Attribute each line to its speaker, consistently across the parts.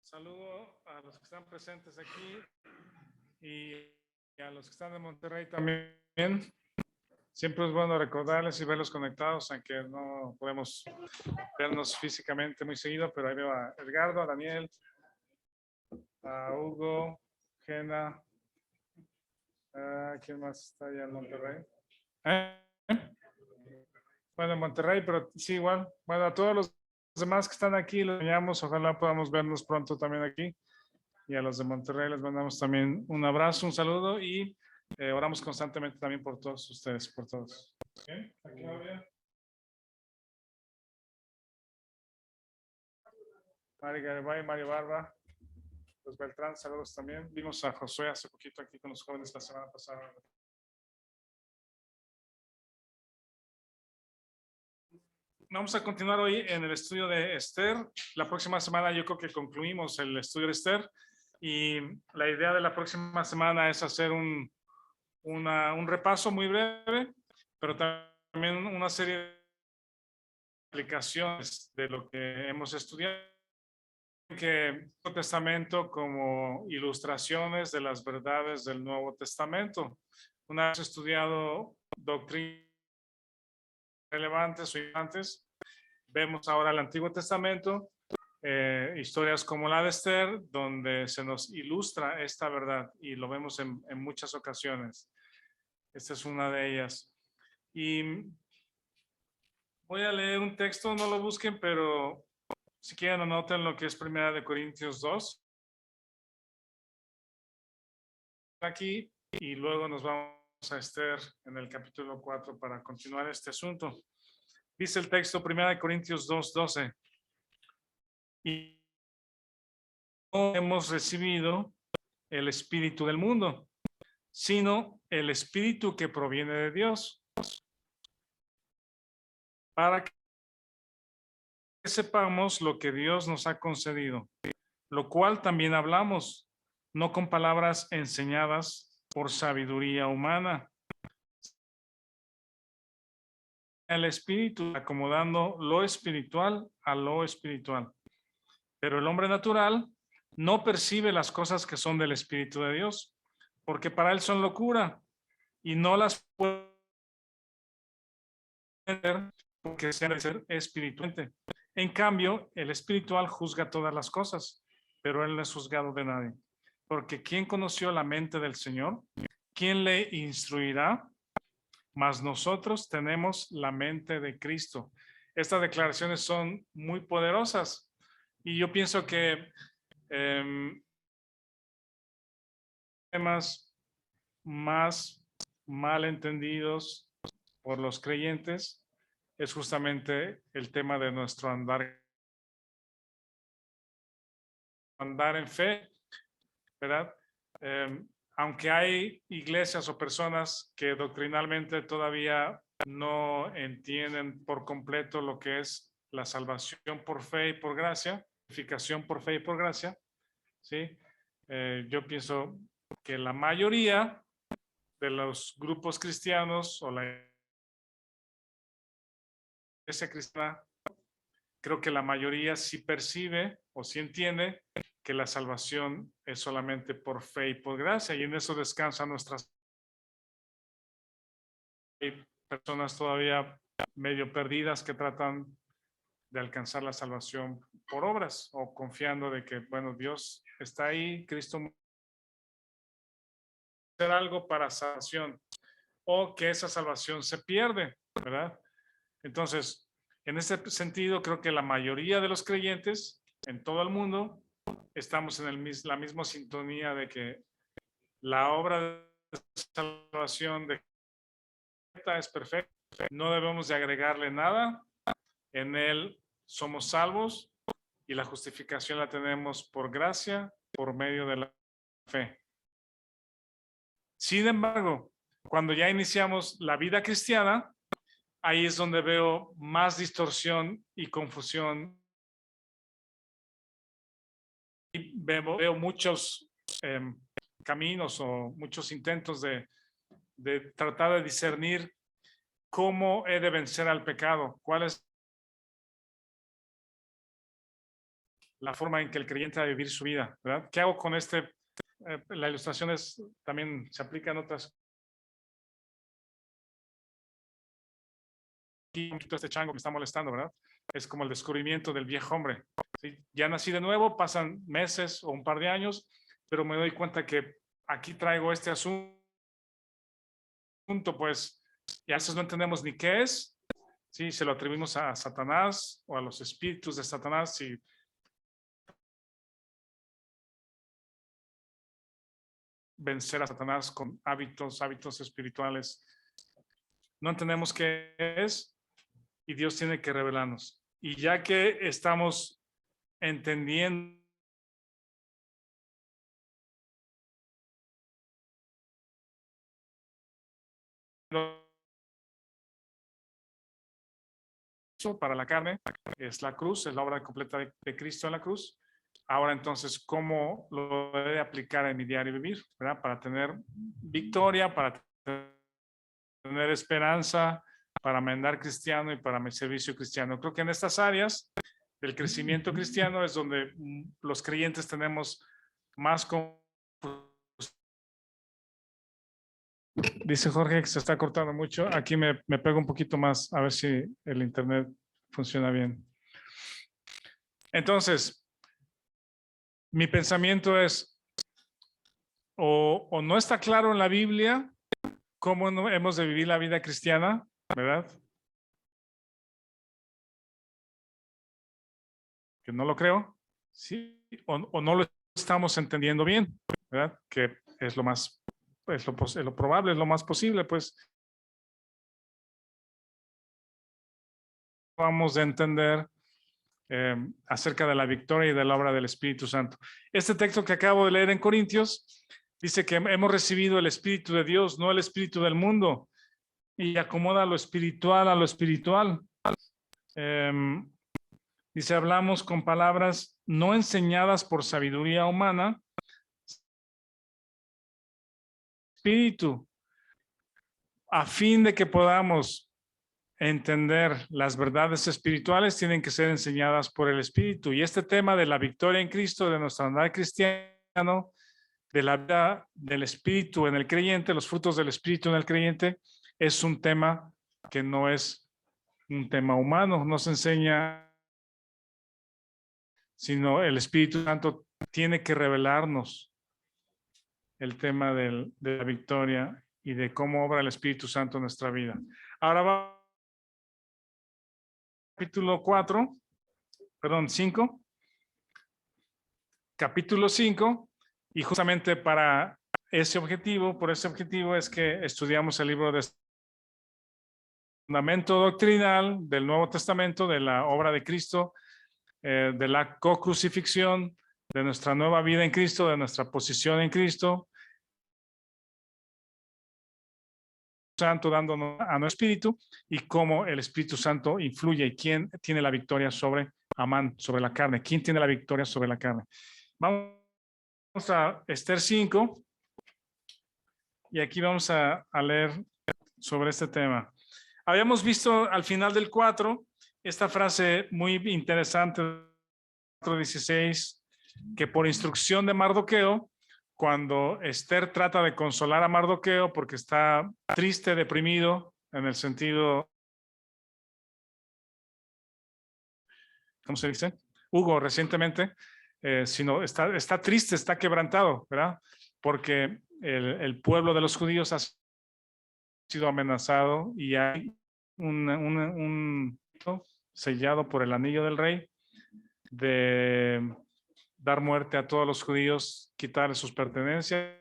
Speaker 1: Saludo a los que están presentes aquí y a los que están de Monterrey también. Siempre es bueno recordarles y verlos conectados, aunque no podemos vernos físicamente muy seguido, pero ahí veo a Edgardo, a Daniel, a Hugo, Gena. ¿Quién más está allá en Monterrey? Bueno, en Monterrey, pero sí, igual. Bueno, a todos los demás que están aquí, los enseñamos. Ojalá podamos vernos pronto también aquí. Y a los de Monterrey les mandamos también un abrazo, un saludo y oramos constantemente también por todos ustedes, por todos. ¿Bien? ¿Aquí va bien? Mari Garibay, Mario Barba, los Beltrán, saludos también. Vimos a Josué hace poquito aquí con los jóvenes la semana pasada. Vamos a continuar hoy en el estudio de Esther. La próxima semana yo creo que concluimos el estudio de Esther y la idea de la próxima semana es hacer un repaso muy breve, pero también una serie de aplicaciones de lo que hemos estudiado, que el Nuevo Testamento como ilustraciones de las verdades del Nuevo Testamento. Una vez estudiado doctrinas relevantes o importantes, vemos ahora el Antiguo Testamento, historias como la de Esther, donde se nos ilustra esta verdad y lo vemos en muchas ocasiones. Esta es una de ellas. Y voy a leer un texto, no lo busquen, pero si quieren anoten lo que es 1 Corintios 2. Aquí y luego nos vamos a Esther en el capítulo 4 para continuar este asunto. Dice el texto 1 Corintios 2:12. Y no hemos recibido el espíritu del mundo, sino el espíritu que proviene de Dios, para que sepamos lo que Dios nos ha concedido, lo cual también hablamos, no con palabras enseñadas por sabiduría humana. El espíritu, acomodando lo espiritual a lo espiritual. Pero el hombre natural no percibe las cosas que son del Espíritu de Dios, porque para él son locura y no las puede entender porque se han de ser espiritualmente. En cambio, el espiritual juzga todas las cosas, pero él no es juzgado de nadie. Porque ¿quién conoció la mente del Señor? ¿Quién le instruirá? Mas nosotros tenemos la mente de Cristo. Estas declaraciones son muy poderosas y yo pienso que temas más mal entendidos por los creyentes es justamente el tema de nuestro andar en fe, ¿verdad? Aunque hay iglesias o personas que doctrinalmente todavía no entienden por completo lo que es la salvación por fe y por gracia, justificación por fe y por gracia, ¿sí? Yo pienso que la mayoría de los grupos cristianos o la iglesia cristiana, creo que la mayoría sí percibe o sí entiende que la salvación es solamente por fe y por gracia, y en eso descansan nuestras personas todavía medio perdidas que tratan de alcanzar la salvación por obras o confiando de que, bueno, Dios está ahí, Cristo hacer algo para salvación o que esa salvación se pierde, ¿verdad? Entonces, en ese sentido, creo que la mayoría de los creyentes en todo el mundo estamos en la misma sintonía de que la obra de salvación de es perfecta, no debemos de agregarle nada, en él somos salvos y la justificación la tenemos por gracia, por medio de la fe. Sin embargo, cuando ya iniciamos la vida cristiana, ahí es donde veo más distorsión y confusión. Y veo muchos caminos o muchos intentos de tratar de discernir cómo he de vencer al pecado, cuál es la forma en que el creyente va a vivir su vida, ¿verdad? ¿Qué hago con este? La ilustración también se aplica en otras. Aquí este chango me está molestando, ¿verdad? Es como el descubrimiento del viejo hombre. ¿Sí? Ya nací de nuevo, pasan meses o un par de años, pero me doy cuenta que aquí traigo este asunto, pues, y a veces no entendemos ni qué es. Sí, se lo atribuimos a Satanás o a los espíritus de Satanás y vencer a Satanás con hábitos espirituales. No entendemos qué es y Dios tiene que revelarnos. Y ya que estamos entendiendo para la carne, es la cruz, es la obra completa de Cristo en la cruz. Ahora entonces, ¿cómo lo debe aplicar en mi diario vivir? ¿Verdad? Para tener victoria, para tener esperanza, para mi andar cristiano y para mi servicio cristiano. Creo que en estas áreas del crecimiento cristiano es donde los creyentes tenemos más. Dice Jorge que se está cortando mucho. Aquí me pego un poquito más a ver si el internet funciona bien. Entonces, mi pensamiento es, o no está claro en la Biblia cómo hemos de vivir la vida cristiana, ¿verdad? Que no lo creo, sí, o no lo estamos entendiendo bien, ¿verdad? Que es lo más, es lo probable, es lo más posible, pues vamos a entender acerca de la victoria y de la obra del Espíritu Santo. Este texto que acabo de leer en Corintios dice que hemos recibido el Espíritu de Dios, no el Espíritu del mundo, y acomoda lo espiritual a lo espiritual. Dice, hablamos con palabras no enseñadas por sabiduría humana, espíritu, a fin de que podamos entender las verdades espirituales, tienen que ser enseñadas por el Espíritu. Y este tema de la victoria en Cristo, de nuestro andar cristiano, de la vida del Espíritu en el creyente, los frutos del Espíritu en el creyente, es un tema que no es un tema humano, no se enseña, sino el Espíritu Santo tiene que revelarnos el tema de la victoria y de cómo obra el Espíritu Santo en nuestra vida. Ahora va capítulo 4, perdón, 5, capítulo 5, y justamente para ese objetivo, por ese objetivo es que estudiamos el libro de fundamento doctrinal del Nuevo Testamento, de la obra de Cristo, de la co-crucifixión, de nuestra nueva vida en Cristo, de nuestra posición en Cristo, Santo dándonos a nuestro espíritu y cómo el Espíritu Santo influye y quién tiene la victoria sobre Amán, sobre la carne, quién tiene la victoria sobre la carne. Vamos a Esther 5 y aquí vamos a leer sobre este tema. Habíamos visto al final del 4 esta frase muy interesante, 4:16, que por instrucción de Mardoqueo, cuando Esther trata de consolar a Mardoqueo porque está triste, deprimido, en el sentido, ¿cómo se dice? Hugo, recientemente, sino está triste, está quebrantado, ¿verdad? Porque el pueblo de los judíos ha sido amenazado y hay un sellado por el anillo del rey de dar muerte a todos los judíos, quitarles sus pertenencias.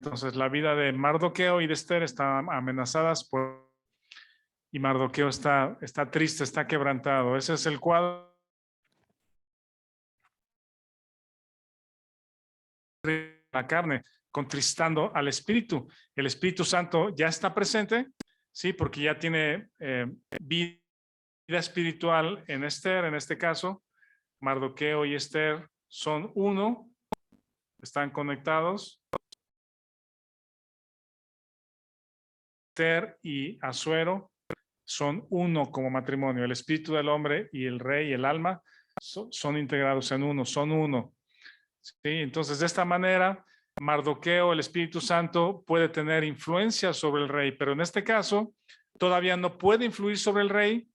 Speaker 1: Entonces la vida de Mardoqueo y de Esther están amenazadas y Mardoqueo está triste, está quebrantado. Ese es el cuadro de la carne, contristando al Espíritu. El Espíritu Santo ya está presente, sí, porque ya tiene vida espiritual en Esther, en este caso. Mardoqueo y Esther son uno, están conectados. Esther y Asuero son uno como matrimonio. El espíritu del hombre y el rey y el alma son integrados en uno, son uno. ¿Sí? Entonces, de esta manera, Mardoqueo, el Espíritu Santo, puede tener influencia sobre el rey, pero en este caso, todavía no puede influir sobre el rey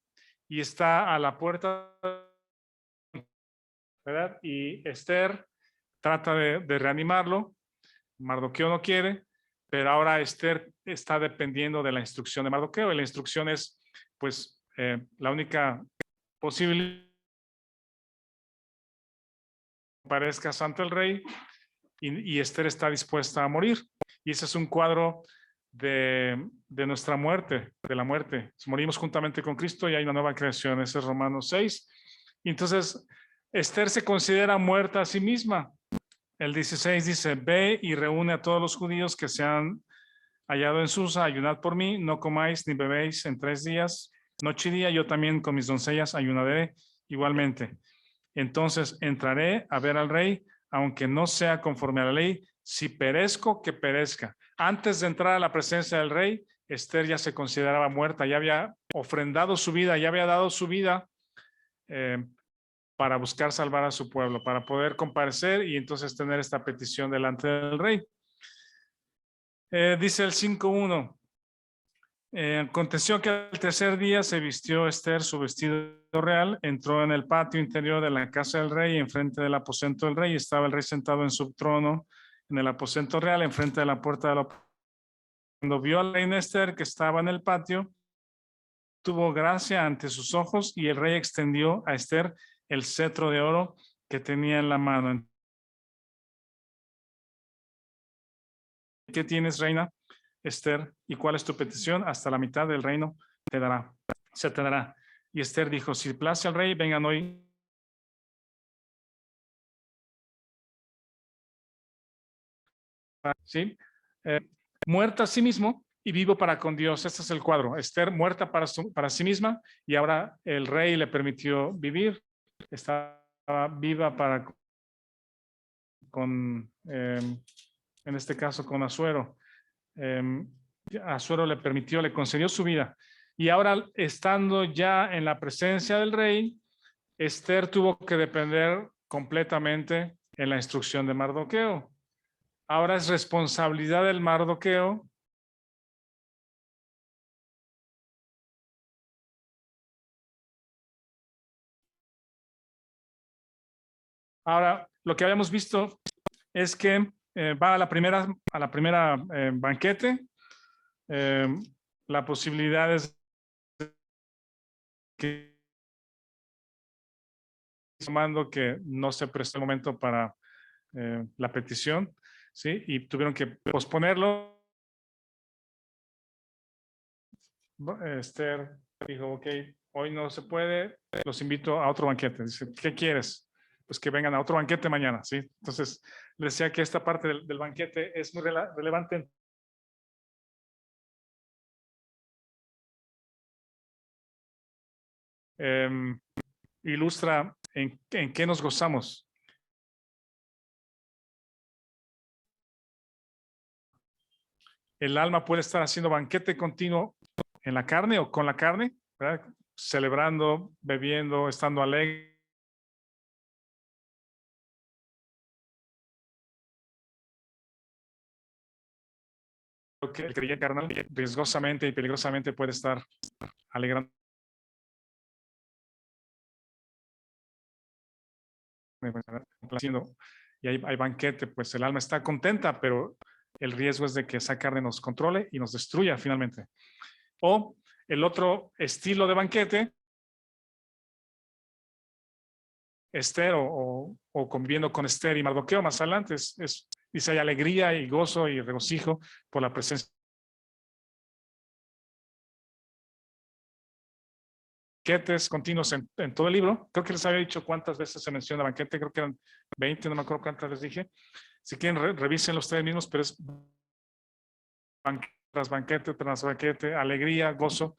Speaker 1: y está a la puerta, ¿verdad? Y Esther trata de reanimarlo. Mardoqueo no quiere, pero ahora Esther está dependiendo de la instrucción de Mardoqueo. Y la instrucción es, pues, la única posibilidad que parezcas ante el rey y Esther está dispuesta a morir. Y ese es un cuadro de nuestra muerte, de la muerte. Morimos juntamente con Cristo y hay una nueva creación. Ese es Romanos 6. Y entonces, Esther se considera muerta a sí misma. El 16 dice, ve y reúne a todos los judíos que se han hallado en Susa, ayunad por mí, no comáis ni bebéis en 3 días, noche y día, yo también con mis doncellas ayunaré igualmente. Entonces entraré a ver al rey, aunque no sea conforme a la ley, si perezco, que perezca. Antes de entrar a la presencia del rey, Esther ya se consideraba muerta, ya había ofrendado su vida, ya había dado su vida para buscar salvar a su pueblo, para poder comparecer y entonces tener esta petición delante del rey. Dice el 5.1. Aconteció que al tercer día se vistió Esther su vestido real, entró en el patio interior de la casa del rey, enfrente del aposento del rey, estaba el rey sentado en su trono en el aposento real, enfrente de la puerta del aposento. Cuando vio a la reina Esther que estaba en el patio, tuvo gracia ante sus ojos y el rey extendió a Esther el cetro de oro que tenía en la mano. ¿Qué tienes, reina Esther? ¿Y cuál es tu petición? Hasta la mitad del reino te dará, se te dará. Y Esther dijo, si place al rey, vengan hoy. ¿Sí? Muerta a sí mismo y vivo para con Dios. Este es el cuadro. Esther muerta para sí misma y ahora el rey le permitió vivir. Estaba viva para con, en este caso, con Asuero. Asuero le permitió, le concedió su vida. Y ahora, estando ya en la presencia del rey, Esther tuvo que depender completamente en la instrucción de Mardoqueo. Ahora es responsabilidad del Mardoqueo ahora, lo que habíamos visto es que va a la primera banquete. La posibilidad es que tomando que no se prestó el momento para la petición, ¿sí? Y tuvieron que posponerlo. Esther dijo, ok, hoy no se puede, los invito a otro banquete. Dice, ¿qué quieres? Pues que vengan a otro banquete mañana, ¿sí? Entonces, les decía que esta parte del banquete es muy relevante. Ilustra en qué nos gozamos. El alma puede estar haciendo banquete continuo en la carne o con la carne, ¿verdad? Celebrando, bebiendo, estando alegre. Que el creyente carnal riesgosamente y peligrosamente puede estar alegrando. Y hay banquete, pues el alma está contenta, pero el riesgo es de que esa carne nos controle y nos destruya finalmente. O el otro estilo de banquete, Esther o conviviendo con Esther y Mardoqueo más adelante, dice, hay alegría y gozo y regocijo por la presencia. Banquetes continuos en todo el libro. Creo que les había dicho cuántas veces se menciona banquete, creo que eran 20, no me acuerdo cuántas les dije. Si quieren, revísenlo ustedes mismos, pero es banquete tras banquete, alegría, gozo,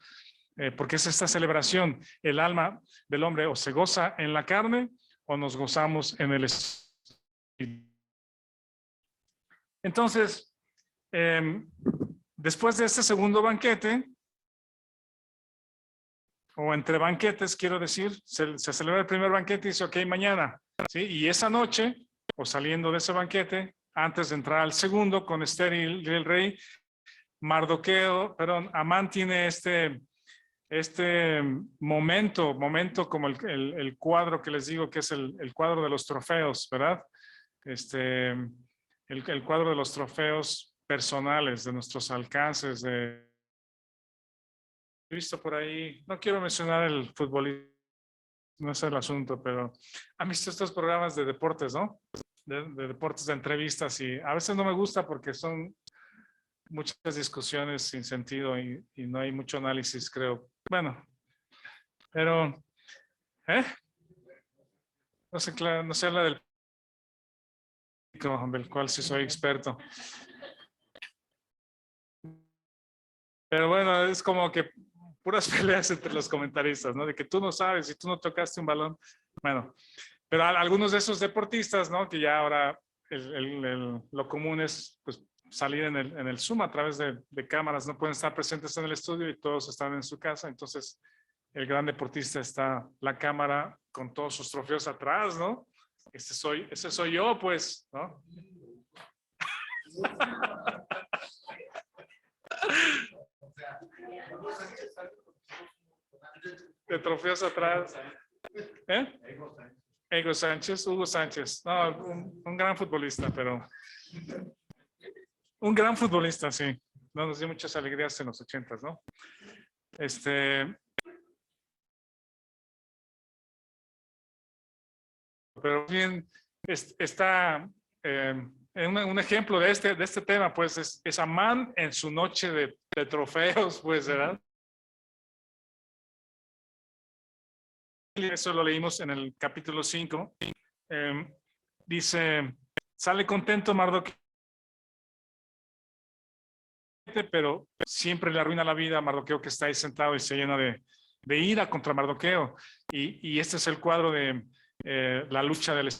Speaker 1: porque es esta celebración. El alma del hombre o se goza en la carne o nos gozamos en el espíritu. Entonces, después de este segundo banquete, o entre banquetes, quiero decir, se celebra el primer banquete y dice, ok, mañana, ¿sí? Y esa noche, o saliendo de ese banquete, antes de entrar al segundo con Esther y el rey, Amán tiene este momento como el cuadro que les digo que es el cuadro de los trofeos, ¿verdad? El cuadro de los trofeos personales, de nuestros alcances, he visto por ahí, no quiero mencionar el futbolista, no es el asunto, pero han visto estos programas de deportes, ¿no? De deportes, de entrevistas, y a veces no me gusta porque son muchas discusiones sin sentido y no hay mucho análisis, creo. Bueno, pero, ¿eh? No se habla del cual sí soy experto. Pero bueno, es como que puras peleas entre los comentaristas, ¿no? De que tú no sabes y tú no tocaste un balón. Bueno, pero algunos de esos deportistas, ¿no? Que ya ahora lo común es pues, salir en el Zoom a través de cámaras, no pueden estar presentes en el estudio y todos están en su casa. Entonces, el gran deportista está la cámara con todos sus trofeos atrás, ¿no? Ese soy yo, pues, ¿no? De trofeos atrás. ¿Eh? Hugo Sánchez. No, un gran futbolista, pero un gran futbolista, sí. No, nos dio muchas alegrías en los 80s, ¿no? Pero bien, está un ejemplo de este tema, pues es Amán en su noche de trofeos, pues, ¿verdad? Eso lo leímos en el capítulo 5. Dice, sale contento Mardoqueo, pero siempre le arruina la vida a Mardoqueo, que está ahí sentado y se llena de ira contra Mardoqueo. Y este es el cuadro de la lucha del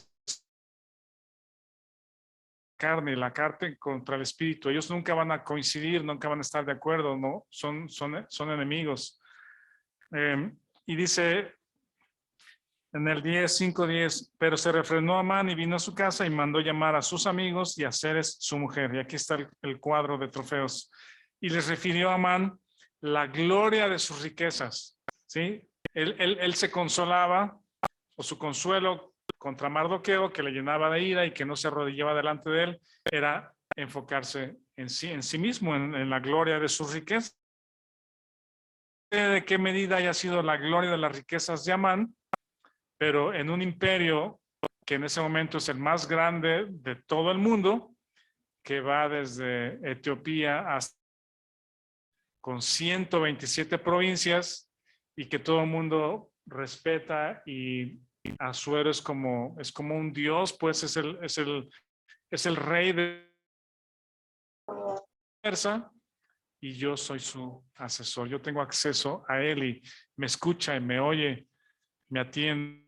Speaker 1: carne, la carne contra el espíritu. Ellos nunca van a coincidir, nunca van a estar de acuerdo, ¿no? Son enemigos. Y dice en el 5:10, pero se refrenó Amán y vino a su casa y mandó llamar a sus amigos y a Zeres su mujer. Y aquí está el cuadro de trofeos. Y les refirió a Amán la gloria de sus riquezas, ¿sí? Él se consolaba, o su consuelo contra Mardoqueo, que le llenaba de ira y que no se arrodillaba delante de él, era enfocarse en sí mismo, en la gloria de sus riquezas. De qué medida haya sido la gloria de las riquezas de Amán, pero en un imperio que en ese momento es el más grande de todo el mundo, que va desde Etiopía hasta con 127 provincias y que todo el mundo respeta y Asuero es como un dios, pues es el rey de Persa y yo soy su asesor. Yo tengo acceso a él y me escucha y me oye, me atiende.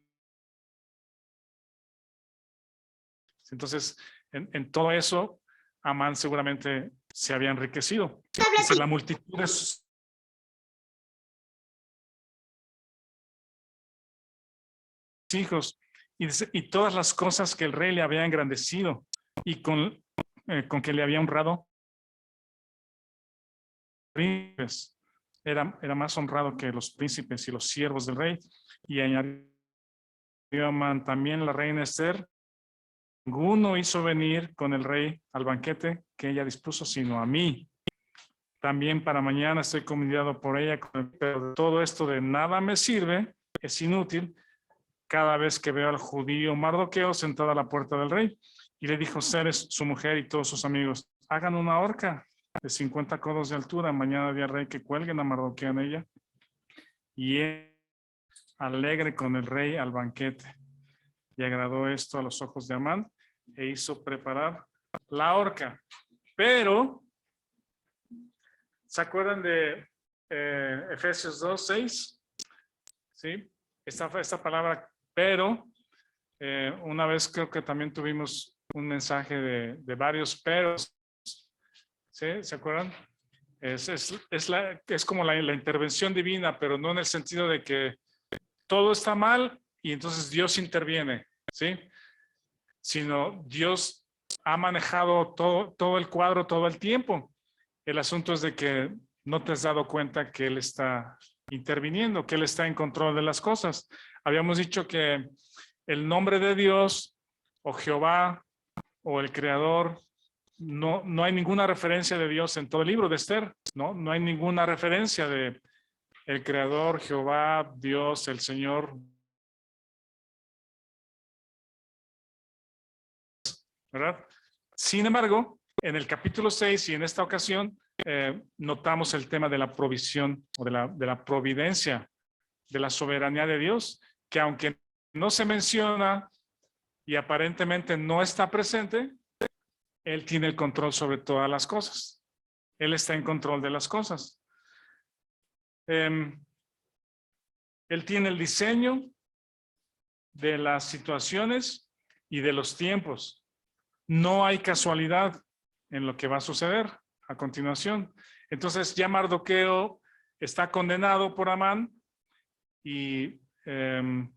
Speaker 1: Entonces, en todo eso, Amán seguramente se había enriquecido. Dice, la multitud de sus hijos y todas las cosas que el rey le había engrandecido y con que le había honrado, era más honrado que los príncipes y los siervos del rey. Y añadió Amán, también la reina Esther, ninguno hizo venir con el rey al banquete que ella dispuso, sino a mí. También para mañana estoy convidado por ella, pero todo esto de nada me sirve, es inútil, cada vez que veo al judío Mardoqueo sentado a la puerta del rey. Y le dijo Zeres, su mujer y todos sus amigos, hagan una horca de 50 codos de altura, mañana día rey, que cuelguen a Mardoqueo en ella. Y él, alegre con el rey al banquete. Y agradó esto a los ojos de Amán e hizo preparar la horca. Pero, ¿se acuerdan de Efesios 2:6? ¿Sí? Esta palabra, pero, una vez creo que también tuvimos un mensaje de varios peros. ¿Sí? ¿Se acuerdan? Es como la intervención divina, pero no en el sentido de que todo está mal y entonces Dios interviene, ¿sí? Sino Dios ha manejado todo el cuadro todo el tiempo. El asunto es de que no te has dado cuenta que Él está interviniendo, que Él está en control de las cosas. Habíamos dicho que el nombre de Dios o Jehová o el Creador, no hay ninguna referencia de Dios en todo el libro de Esther, no hay ninguna referencia de el Creador, Jehová, Dios, el Señor, ¿verdad? Sin embargo, en el capítulo 6 y en esta ocasión notamos el tema de la provisión o de la providencia, de la soberanía de Dios, que aunque no se menciona y aparentemente no está presente, Él tiene el control sobre todas las cosas. Él está en control de las cosas. Él tiene el diseño de las situaciones y de los tiempos. No hay casualidad en lo que va a suceder a continuación. Entonces ya Mardoqueo está condenado por Amán y en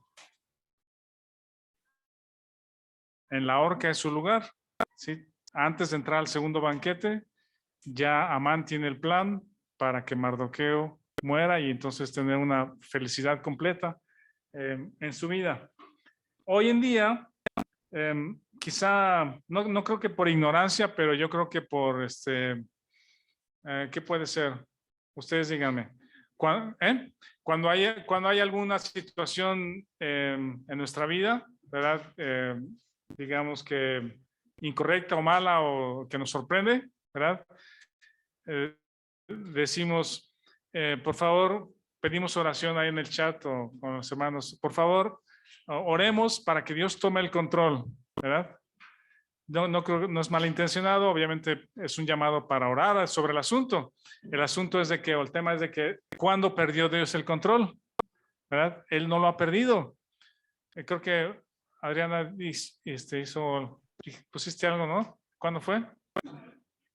Speaker 1: la horca es su lugar, ¿sí? Antes de entrar al segundo banquete, ya Amán tiene el plan para que Mardoqueo muera y entonces tener una felicidad completa en su vida. Hoy en día, quizá, no creo que por ignorancia, pero yo creo que por, ¿qué puede ser? Ustedes díganme. Cuando hay alguna situación en nuestra vida, ¿verdad? Digamos que incorrecta o mala o que nos sorprende, ¿verdad? Decimos, por favor, pedimos oración ahí en el chat o con los hermanos, por favor, oremos para que Dios tome el control, ¿verdad? No creo, no es malintencionado, obviamente es un llamado para orar sobre el asunto. El asunto es de que, o el tema es de que, ¿cuándo perdió Dios el control? ¿Verdad? Él no lo ha perdido. Creo que Adriana pusiste algo, ¿no? ¿Cuándo fue?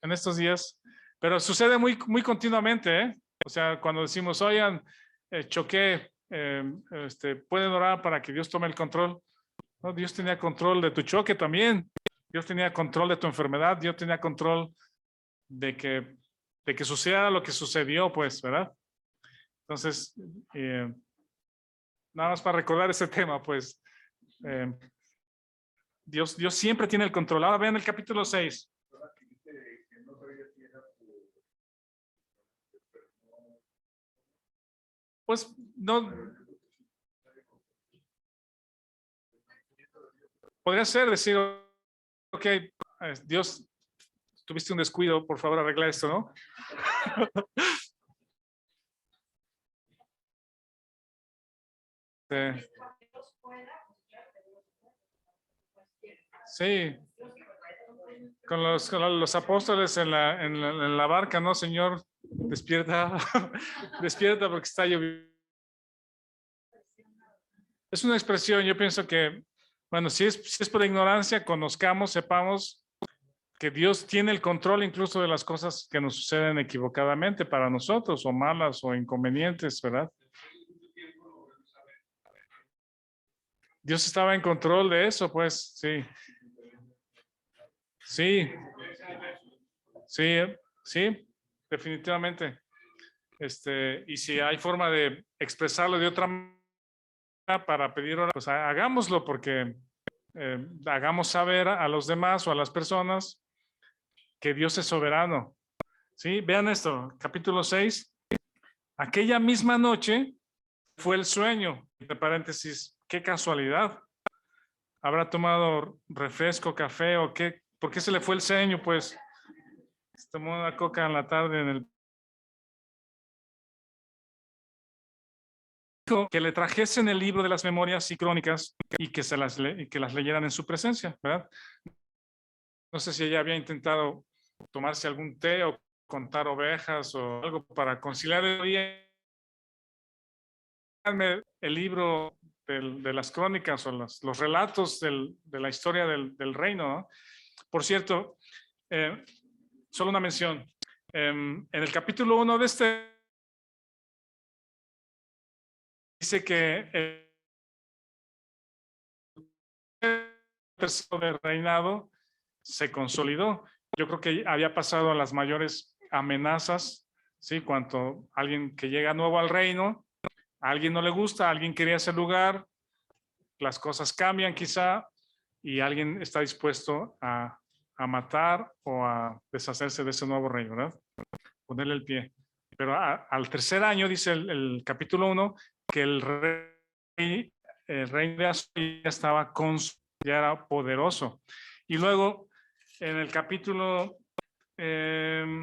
Speaker 1: En estos días. Pero sucede muy continuamente, ¿eh? O sea, cuando decimos, oigan, choqué, pueden orar para que Dios tome el control. No, Dios tenía control de tu choque también. Dios tenía control de tu enfermedad. Dios tenía control de que suceda lo que sucedió, pues, ¿verdad? Entonces, nada más para recordar ese tema, pues, Dios siempre tiene el control. Ahora vean el capítulo 6. Pues no. Podría ser decir, ok, Dios, tuviste un descuido, por favor arregla esto, ¿no? Sí. Con los apóstoles en la barca, ¿no, Señor? Despierta, despierta porque está lloviendo. Es una expresión, yo pienso que, bueno, si es por ignorancia, conozcamos, sepamos que Dios tiene el control incluso de las cosas que nos suceden equivocadamente para nosotros, o malas o inconvenientes, ¿verdad? Dios estaba en control de eso, pues, sí. Sí, sí, definitivamente. Y si hay forma de expresarlo de otra manera para pedir oración, pues hagámoslo porque hagamos saber a los demás o a las personas que Dios es soberano. Sí, vean esto, capítulo 6. Aquella misma noche fue el sueño, entre paréntesis, qué casualidad. ¿Habrá tomado refresco, café o qué? ¿Por qué se le fue el sueño? Pues se tomó una coca en la tarde en el... Que le trajesen el libro de las memorias y crónicas y que las leyeran en su presencia, ¿verdad? No sé si ella había intentado tomarse algún té o contar ovejas o algo para conciliar el día. El libro de las crónicas o los relatos de la historia del reino, ¿no? Por cierto, solo una mención. En el capítulo 1 de este dice que el tercero del reinado se consolidó. Yo creo que había pasado a las mayores amenazas, ¿sí? Cuando alguien que llega nuevo al reino, a alguien no le gusta, a alguien quería ese lugar, las cosas cambian quizá y alguien está dispuesto a matar o a deshacerse de ese nuevo reino, ¿verdad? Ponerle el pie. Pero al tercer año, dice el capítulo 1, que el rey de Asuero ya estaba ya era poderoso. Y luego, en el capítulo... ay,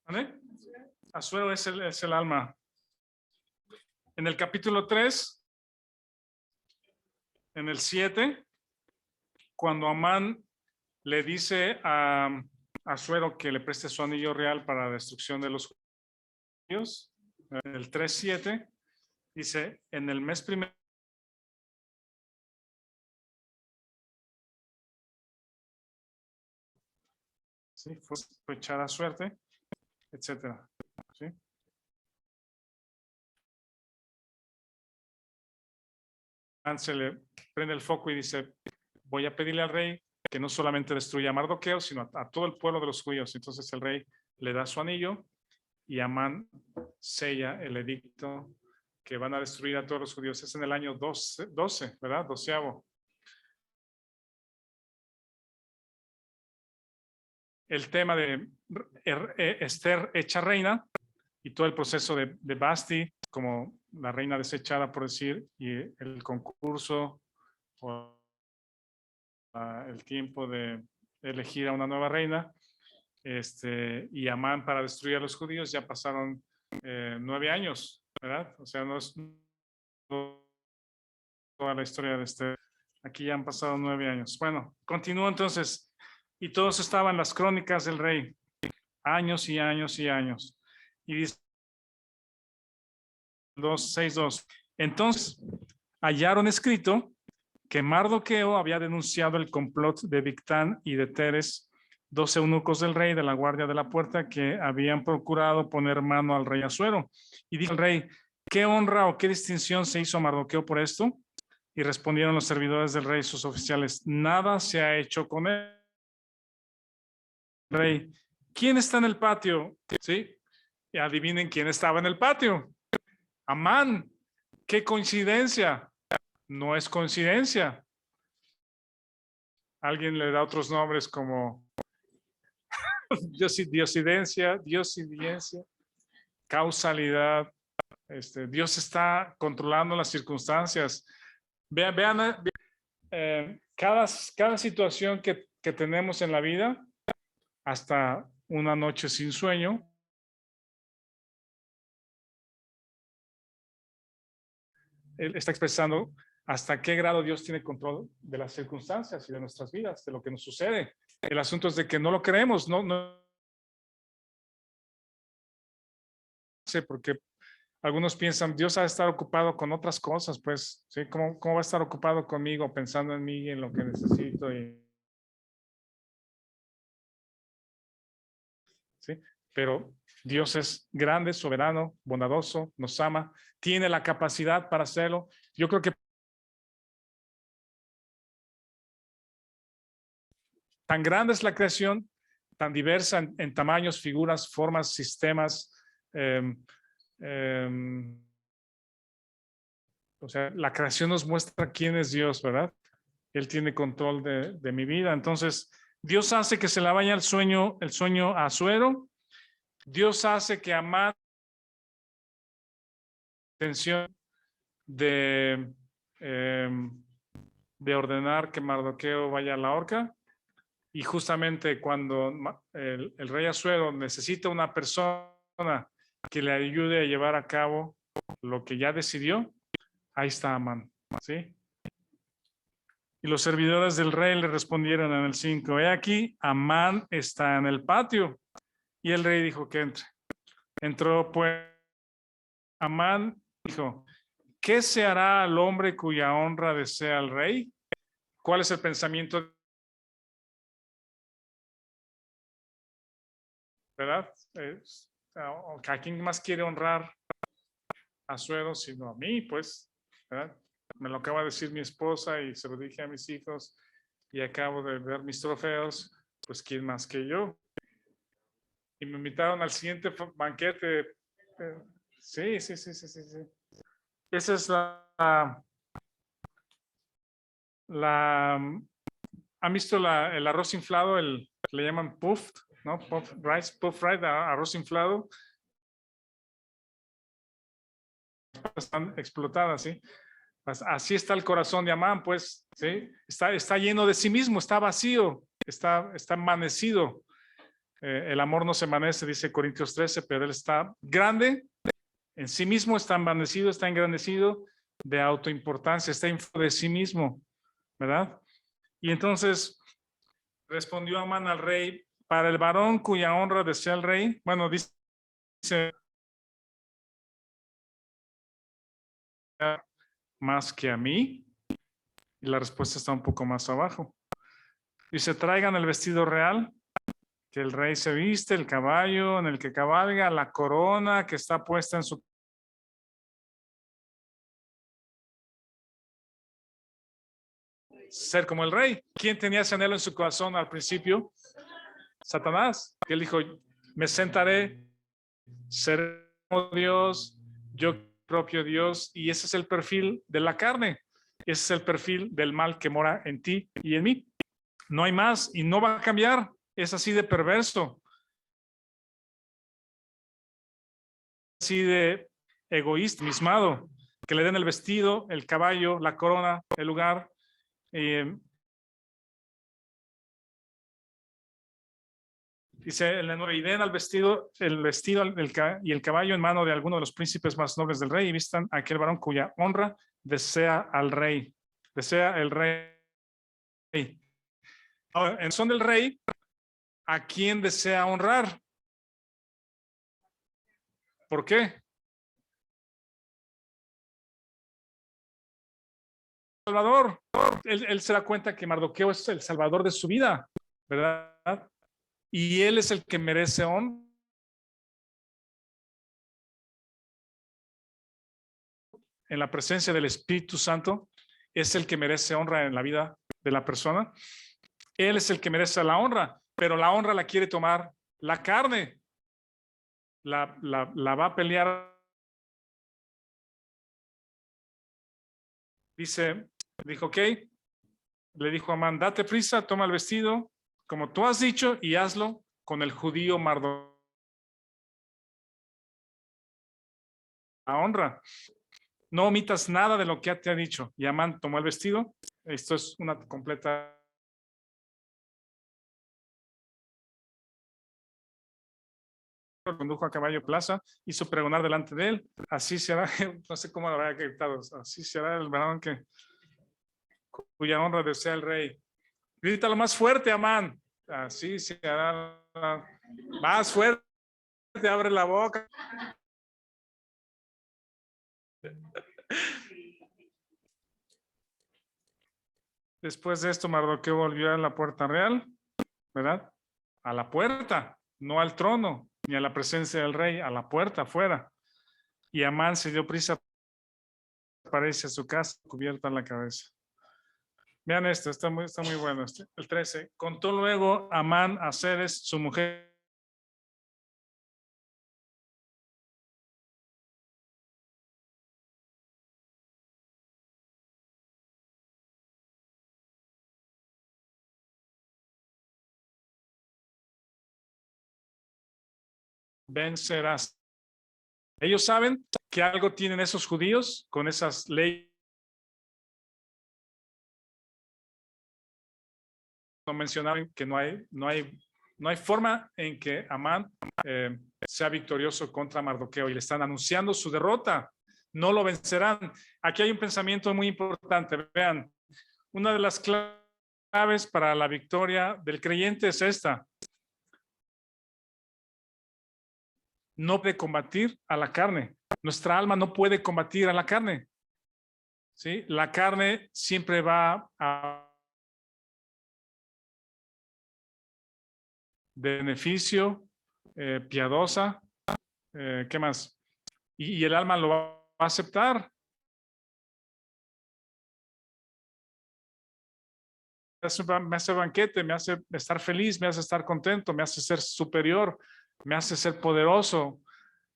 Speaker 1: ¿vale? Asuero es el alma. En el capítulo 3, en el 7, cuando Amán le dice a Asuero que le preste su anillo real para la destrucción de los judíos, en el 3:7, dice, en el mes primero, ¿sí? Fue echada suerte, etcétera, ¿sí? Se le prende el foco y dice, voy a pedirle al rey que no solamente destruya a Mardoqueo, sino a todo el pueblo de los judíos. Entonces el rey le da su anillo y Amán sella el edicto que van a destruir a todos los judíos. Es en el año 12, ¿verdad? 12avo. El tema de Esther hecha reina y todo el proceso de Basti como la reina desechada, por decir, y el concurso o el tiempo de elegir a una nueva reina, y Amán para destruir a los judíos, ya pasaron 9 años, ¿verdad? O sea, no es toda la historia de aquí ya han pasado 9 años. Bueno, continúo entonces, y todos estaban en las crónicas del rey, años y años y años. Y dice 6:2. Entonces hallaron escrito que Mardoqueo había denunciado el complot de Bigtán y de Teres, 2 eunucos del rey de la guardia de la puerta que habían procurado poner mano al rey Asuero. Y dijo el rey, ¿qué honra o qué distinción se hizo a Mardoqueo por esto? Y respondieron los servidores del rey, sus oficiales, nada se ha hecho con él. Rey, ¿quién está en el patio? ¿Sí? Y adivinen quién estaba en el patio. Amán. ¡Qué coincidencia! No es coincidencia. Alguien le da otros nombres como diosidencia, causalidad. Dios está controlando las circunstancias. Vean cada situación que tenemos en la vida, hasta una noche sin sueño, él está expresando hasta qué grado Dios tiene control de las circunstancias y de nuestras vidas, de lo que nos sucede. El asunto es de que no lo creemos, no sé, porque algunos piensan, Dios ha de estar ocupado con otras cosas, pues, ¿sí? ¿Cómo va a estar ocupado conmigo, pensando en mí, en lo que necesito? ¿Sí? Pero Dios es grande, soberano, bondadoso, nos ama, tiene la capacidad para hacerlo. Yo creo que tan grande es la creación, tan diversa en tamaños, figuras, formas, sistemas. O sea, la creación nos muestra quién es Dios, ¿verdad? Él tiene control de mi vida. Entonces, Dios hace que se le vaya el sueño a Asuero. Dios hace que Amán atención de ordenar que Mardoqueo vaya a la horca. Y justamente cuando el rey Asuero necesita una persona que le ayude a llevar a cabo lo que ya decidió, ahí está Amán, ¿sí? Y los servidores del rey le respondieron en el 5, he aquí, Amán está en el patio. Y el rey dijo que entre. Entró pues Amán, dijo, ¿qué se hará al hombre cuya honra desea el rey? ¿Cuál es el pensamiento? ¿Verdad? ¿A quién más quiere honrar a suegros sino a mí? Pues, ¿verdad? Me lo acaba de decir mi esposa y se lo dije a mis hijos y acabo de ver mis trofeos, pues ¿quién más que yo? Y me invitaron al siguiente banquete. Sí. Esa es ¿han visto el arroz inflado? Le llaman puffed, ¿no? Puff rice, arroz inflado. Están explotadas, ¿sí? Así está el corazón de Amán, pues, ¿sí? Está lleno de sí mismo, está vacío, está envanecido. El amor no se envanece, dice Corintios 13, pero él está grande, en sí mismo está envanecido, está engrandecido de autoimportancia, está influido de sí mismo, ¿verdad? Y entonces respondió Amán al rey, para el varón cuya honra desea el rey, bueno, dice más que a mí, y la respuesta está un poco más abajo. Dice, traigan el vestido real que el rey se viste, el caballo en el que cabalga, la corona que está puesta en su ser como el rey. ¿Quién tenía ese anhelo en su corazón al principio? Satanás, que él dijo, me sentaré, seré como Dios, yo propio Dios, y ese es el perfil de la carne, ese es el perfil del mal que mora en ti y en mí. No hay más y no va a cambiar, es así de perverso, así de egoísta, mismado, que le den el vestido, el caballo, la corona, el lugar. Dice el y den al vestido, y el caballo en mano de alguno de los príncipes más nobles del rey y vistan a aquel varón cuya honra desea al rey. Desea el rey. Ahora, en son del rey, ¿a quién desea honrar? ¿Por qué? Salvador. Él se da cuenta que Mardoqueo es el salvador de su vida, ¿verdad? Y él es el que merece honra. En la presencia del Espíritu Santo, es el que merece honra en la vida de la persona. Él es el que merece la honra, pero la honra la quiere tomar la carne. La va a pelear. Dijo, ok, le dijo a Amán, date prisa, toma el vestido, como tú has dicho, y hazlo con el judío Mardoqueo. La honra. No omitas nada de lo que te ha dicho. Y Amán tomó el vestido. Esto es una completa. Condujo a caballo plaza, hizo pregonar delante de él. Así será, no sé cómo lo habrá gritado, así será el varón cuya honra desea el rey. Grítalo más fuerte, Amán. Así será. Más fuerte, abre la boca. Después de esto, Mardoqueo volvió a la puerta real, ¿verdad? A la puerta, no al trono, ni a la presencia del rey, a la puerta afuera. Y Amán se dio prisa para irse a su casa, cubierta la cabeza. Vean esto, está muy bueno. El 13. Contó luego Amán a Zeres, su mujer, vencerás. Ellos saben que algo tienen esos judíos con esas leyes. No mencionaron que no hay forma en que Amán sea victorioso contra Mardoqueo y le están anunciando su derrota. No lo vencerán. Aquí hay un pensamiento muy importante. Vean, una de las claves para la victoria del creyente es esta. no puede combatir a la carne. Nuestra alma no puede combatir a la carne. ¿Sí? La carne siempre va a beneficio, piadosa, ¿qué más? Y el alma lo va a aceptar. Me hace banquete, me hace estar feliz, me hace estar contento, me hace ser superior, me hace ser poderoso.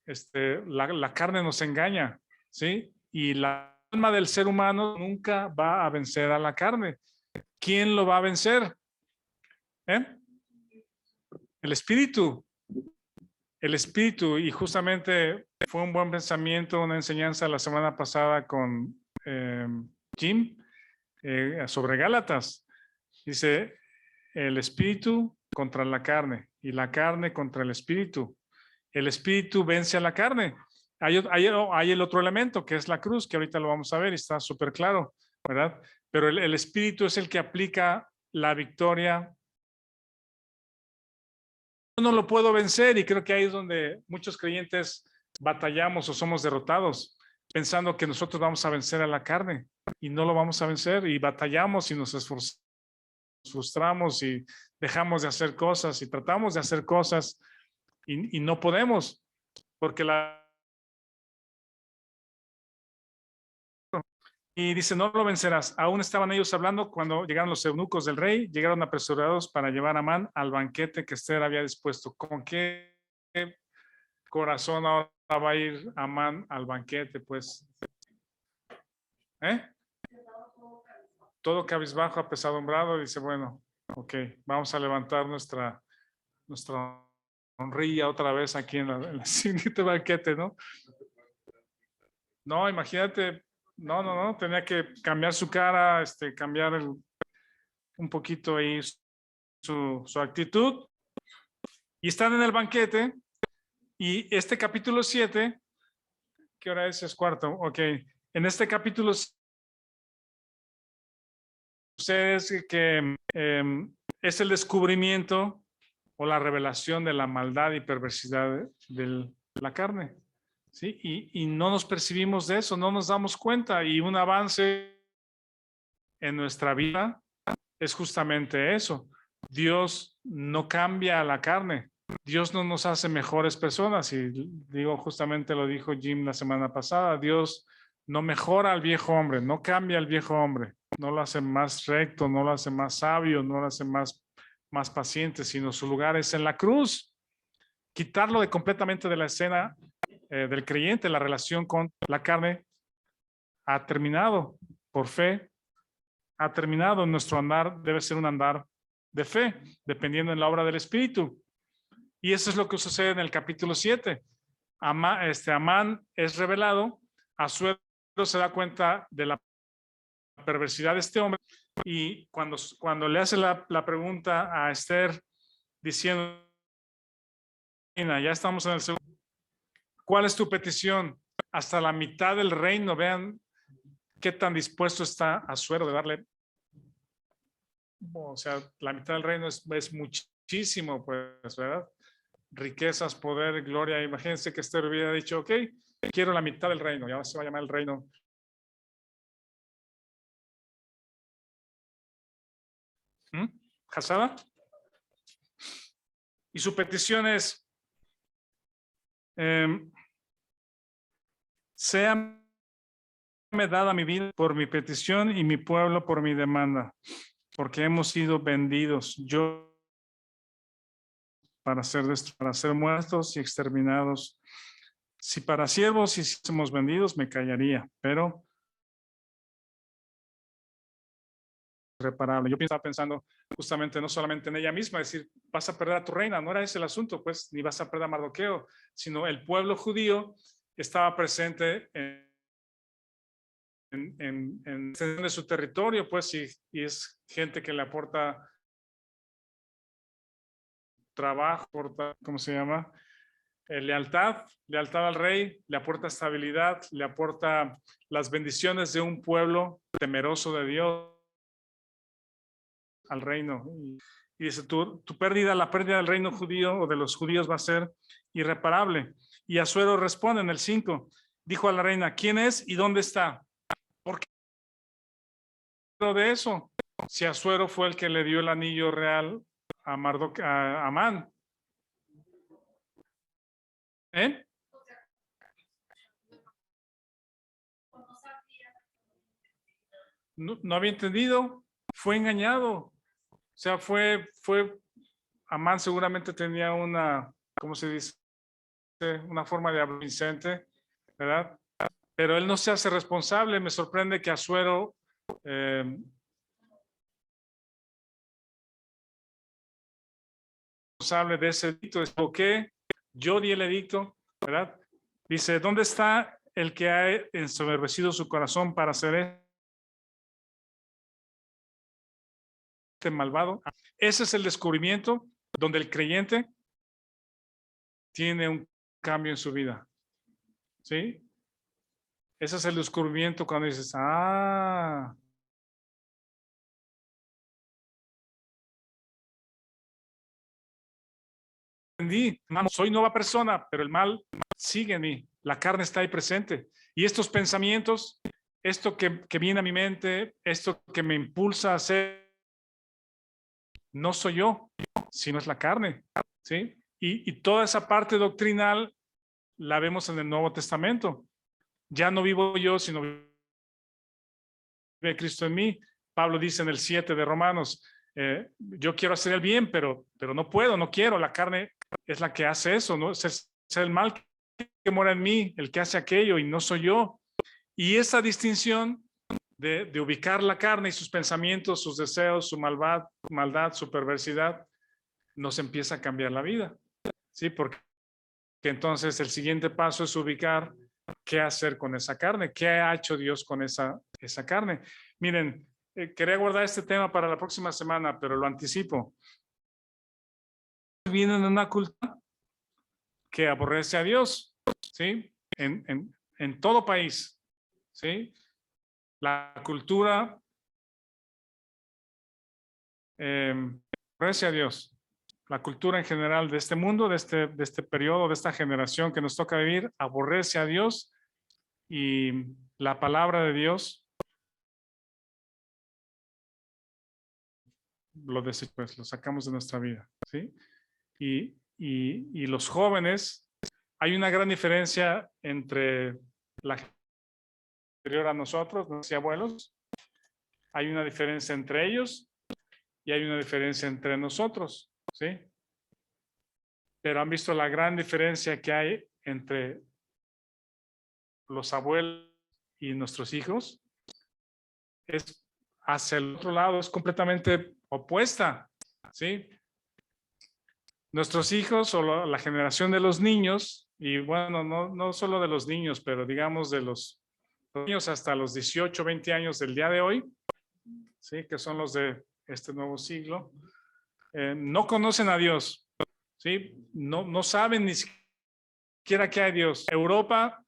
Speaker 1: La carne nos engaña, ¿sí? Y la alma del ser humano nunca va a vencer a la carne. ¿Quién lo va a vencer? El espíritu. El espíritu. Y justamente fue un buen pensamiento, una enseñanza la semana pasada con Jim sobre Gálatas. Dice, el espíritu contra la carne y la carne contra el espíritu. El espíritu vence a la carne. Hay el otro elemento que es la cruz, que ahorita lo vamos a ver y está súper claro, ¿verdad? Pero el espíritu es el que aplica la victoria. Yo no lo puedo vencer y creo que ahí es donde muchos creyentes batallamos o somos derrotados, pensando que nosotros vamos a vencer a la carne y no lo vamos a vencer y batallamos y nos esforzamos, frustramos y dejamos de hacer cosas y tratamos de hacer cosas y no podemos porque y dice, no lo vencerás. Aún estaban ellos hablando cuando llegaron los eunucos del rey, llegaron apresurados para llevar a Amán al banquete que Esther había dispuesto. ¿Con qué corazón ahora va a ir Amán al banquete? Pues, todo cabizbajo, apesadumbrado, dice, bueno, ok, vamos a levantar nuestra honrilla otra vez aquí en la siguiente banquete, ¿no? No, imagínate, no, tenía que cambiar su cara, cambiar un poquito ahí su actitud. Y están en el banquete y este capítulo 7, ¿qué hora es? Es cuarto, ok. En este capítulo sucede que es el descubrimiento o la revelación de la maldad y perversidad de la carne. ¿Sí? Y no nos percibimos de eso, no nos damos cuenta. Y un avance en nuestra vida es justamente eso. Dios no cambia a la carne. Dios no nos hace mejores personas. Y digo, justamente lo dijo Jim la semana pasada. Dios no mejora al viejo hombre, no cambia al viejo hombre. No lo hace más recto, no lo hace más sabio, no lo hace más paciente, sino su lugar es en la cruz. Quitarlo completamente de la escena del creyente, la relación con la carne ha terminado por fe, ha terminado. Nuestro andar debe ser un andar de fe, dependiendo en la obra del Espíritu. Y eso es lo que sucede en el capítulo 7. Amán es revelado, Asuero se da cuenta de la perversidad de este hombre y cuando le hace la pregunta a Esther diciendo, ya estamos en el segundo, ¿cuál es tu petición? Hasta la mitad del reino, vean qué tan dispuesto está Asuero de darle. O sea, la mitad del reino es muchísimo, pues, ¿verdad? Riquezas, poder, gloria. Imagínense que Esther hubiera dicho, ok, quiero la mitad del reino, ya se va a llamar el reino. ¿Hasada? Y su petición es, sea me dada mi vida por mi petición y mi pueblo por mi demanda, porque hemos sido vendidos, yo para ser muertos y exterminados. Si para siervos y si somos vendidos, me callaría, pero reparable. Yo estaba pensando justamente no solamente en ella misma, decir, vas a perder a tu reina, no era ese el asunto, pues, ni vas a perder a Mardoqueo, sino el pueblo judío estaba presente en su territorio, pues, y es gente que le aporta trabajo, aporta, ¿cómo se llama? Lealtad al rey, le aporta estabilidad, le aporta las bendiciones de un pueblo temeroso de Dios al reino. Y dice, tu pérdida, la pérdida del reino judío o de los judíos va a ser irreparable. Y Asuero responde en el 5. Dijo a la reina, ¿quién es y dónde está? ¿Por qué de eso? Si Asuero fue el que le dio el anillo real a Amán. ¿Eh? No había entendido, fue engañado. O sea, Amán seguramente tenía una, ¿cómo se dice? Una forma de hablar Vicente, ¿verdad? Pero él no se hace responsable. Me sorprende que Asuero responsable de ese edicto. Es porque yo di el edicto, ¿verdad? Dice, ¿dónde está el que ha ensoberbecido su corazón para hacer este malvado? Ese es el descubrimiento donde el creyente tiene un cambio en su vida. ¿Sí? Ese es el descubrimiento cuando dices, entendí, soy nueva persona, pero el mal sigue en mí. La carne está ahí presente. Y estos pensamientos, esto que viene a mi mente, esto que me impulsa a hacer, no soy yo, sino es la carne. ¿Sí? Y toda esa parte doctrinal la vemos en el Nuevo Testamento. Ya no vivo yo, sino vive Cristo en mí. Pablo dice en el 7 de Romanos, yo quiero hacer el bien, pero no puedo, no quiero. La carne es la que hace eso, ¿no? Es el mal que mora en mí, el que hace aquello y no soy yo. Y esa distinción de ubicar la carne y sus pensamientos, sus deseos, su maldad, su perversidad, nos empieza a cambiar la vida. ¿Sí? Porque entonces el siguiente paso es ubicar qué hacer con esa carne, qué ha hecho Dios con esa carne. Miren, quería guardar este tema para la próxima semana, pero lo anticipo. Vienen de una cultura que aborrece a Dios, ¿sí? En todo país, ¿sí? La cultura aborrece a Dios. La cultura en general de este mundo, de este periodo, de esta generación que nos toca vivir, aborrece a Dios y la palabra de Dios pues, lo sacamos de nuestra vida, ¿sí? Y los jóvenes, hay una gran diferencia entre la anterior a nosotros, nuestros abuelos, hay una diferencia entre ellos y hay una diferencia entre nosotros, ¿sí? Pero han visto la gran diferencia que hay entre los abuelos y nuestros hijos, es hacia el otro lado, es completamente opuesta, ¿sí? Nuestros hijos o la generación de los niños, y bueno, no solo de los niños, pero digamos de los niños hasta los 18, 20 años del día de hoy, ¿sí? Que son los de este nuevo siglo, no conocen a Dios, ¿sí? No saben ni siquiera que hay Dios. Europa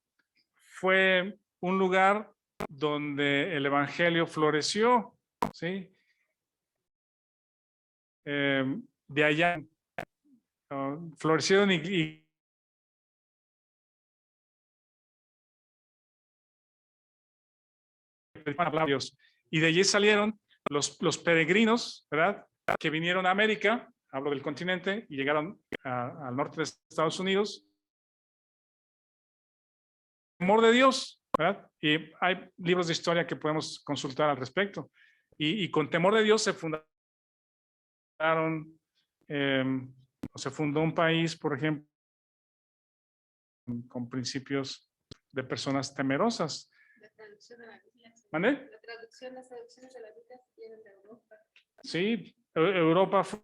Speaker 1: fue un lugar donde el evangelio floreció, ¿sí? De allá florecieron y y de allí salieron los peregrinos, ¿verdad? Que vinieron a América, hablo del continente, y llegaron al norte de Estados Unidos. Amor de Dios, ¿verdad? Y hay libros de historia que podemos consultar al respecto. Y con temor de Dios se fundaron, se fundó un país, por ejemplo, con principios de personas temerosas. La traducción de la Biblia. ¿Mande? Las traducciones de la Biblia vienen de Europa. Sí, Europa fue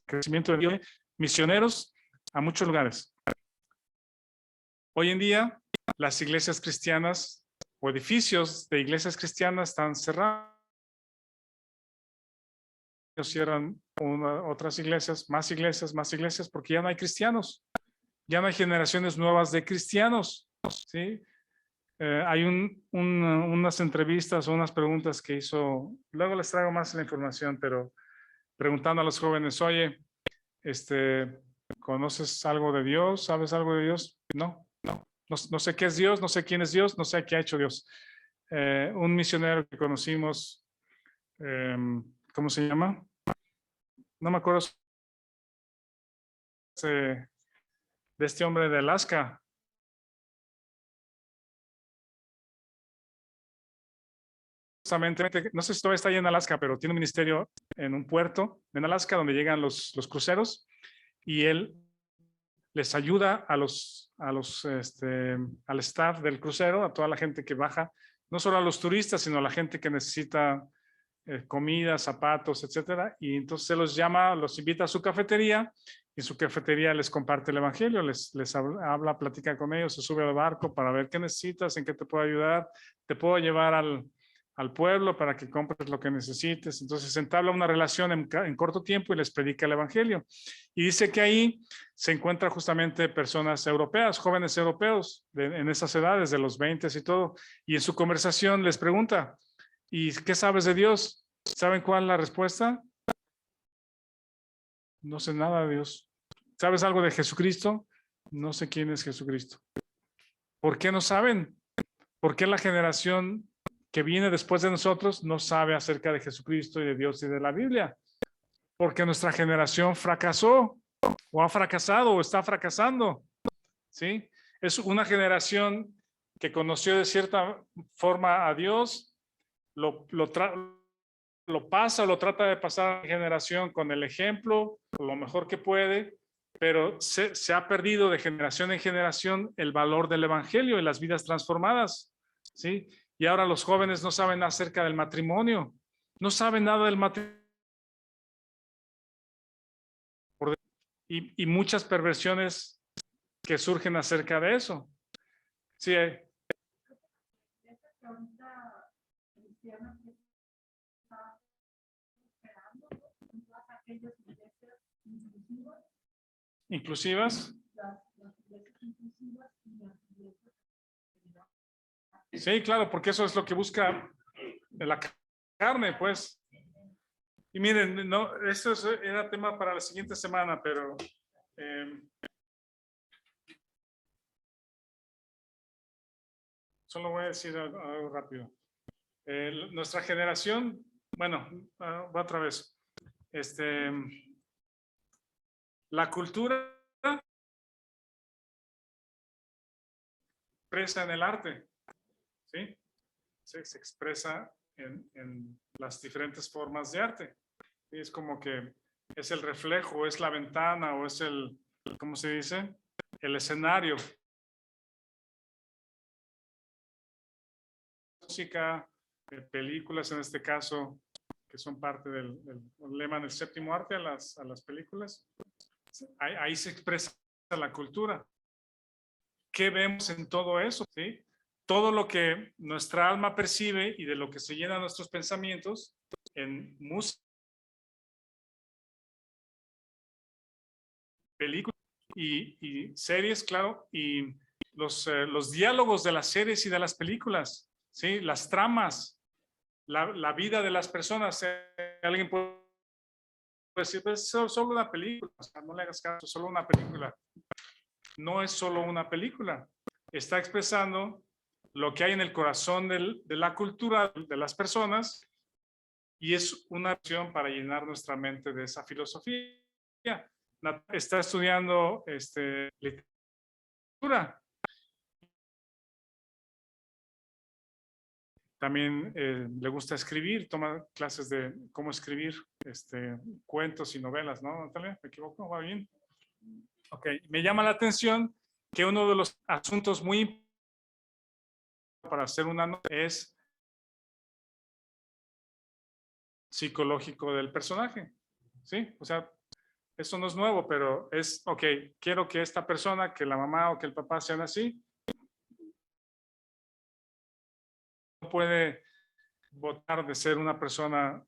Speaker 1: crecimiento de misioneros a muchos lugares. Hoy en día, las iglesias cristianas o edificios de iglesias cristianas están cerrados. Cierran otras iglesias, más iglesias, porque ya no hay cristianos. Ya no hay generaciones nuevas de cristianos, ¿sí? Hay unas entrevistas o unas preguntas que hizo, luego les traigo más la información, pero preguntando a los jóvenes, oye, ¿conoces algo de Dios? ¿Sabes algo de Dios? No sé qué es Dios, no sé quién es Dios, no sé qué ha hecho Dios. Un misionero que conocimos, ¿cómo se llama? No me acuerdo de este hombre de Alaska. Justamente, no sé si todavía está ahí en Alaska, pero tiene un ministerio en un puerto en Alaska donde llegan los cruceros y él les ayuda al staff del crucero, a toda la gente que baja, no solo a los turistas, sino a la gente que necesita comida, zapatos, etcétera. Y entonces se los llama, los invita a su cafetería y en su cafetería les comparte el evangelio, les habla, platica con ellos, se sube al barco para ver qué necesitas, en qué te puedo ayudar, te puedo llevar al pueblo para que compres lo que necesites. Entonces se entabla una relación en corto tiempo y les predica el evangelio. Y dice que ahí se encuentran justamente personas europeas, jóvenes europeos en esas edades, de los 20 y todo. Y en su conversación les pregunta, ¿y qué sabes de Dios? ¿Saben cuál es la respuesta? No sé nada de Dios. ¿Sabes algo de Jesucristo? No sé quién es Jesucristo. ¿Por qué no saben? ¿Por qué la generación que viene después de nosotros no sabe acerca de Jesucristo y de Dios y de la Biblia? Porque nuestra generación fracasó o ha fracasado o está fracasando. ¿Sí? Es una generación que conoció de cierta forma a Dios, lo pasa o lo trata de pasar a la generación con el ejemplo, lo mejor que puede, pero se ha perdido de generación en generación el valor del evangelio y las vidas transformadas, ¿sí? Y ahora los jóvenes no saben acerca del matrimonio, no saben nada del matrimonio. Y muchas perversiones que surgen acerca de eso. Sí, inclusivas. Sí, claro, porque eso es lo que busca la carne, pues. Y miren, no, eso era tema para la siguiente semana, pero solo voy a decir algo rápido. Nuestra generación, bueno, otra vez, la cultura expresa en el arte, ¿sí? Se expresa en las diferentes formas de arte. ¿Sí? Es como que es el reflejo, es la ventana o es el, ¿cómo se dice? El escenario. Música, películas en este caso, que son parte del lema del séptimo arte a las películas. Ahí se expresa la cultura. ¿Qué vemos en todo eso? ¿Sí? Todo lo que nuestra alma percibe y de lo que se llenan nuestros pensamientos en música, películas y series, claro, y los diálogos de las series y de las películas, ¿sí? Las tramas, la vida de las personas. Alguien puede decir, pues es solo una película, o sea, no le hagas caso, solo una película. No es solo una película, está expresando lo que hay en el corazón de la cultura de las personas y es una opción para llenar nuestra mente de esa filosofía. Está estudiando literatura. También le gusta escribir, toma clases de cómo escribir cuentos y novelas, ¿no, Natalia? ¿Me equivoco? ¿Va bien? Ok, me llama la atención que uno de los asuntos muy importantes para hacer una nota es psicológico del personaje, ¿sí? O sea, eso no es nuevo, pero es, ok, quiero que esta persona, que la mamá o que el papá sean así, no puede votar de ser una persona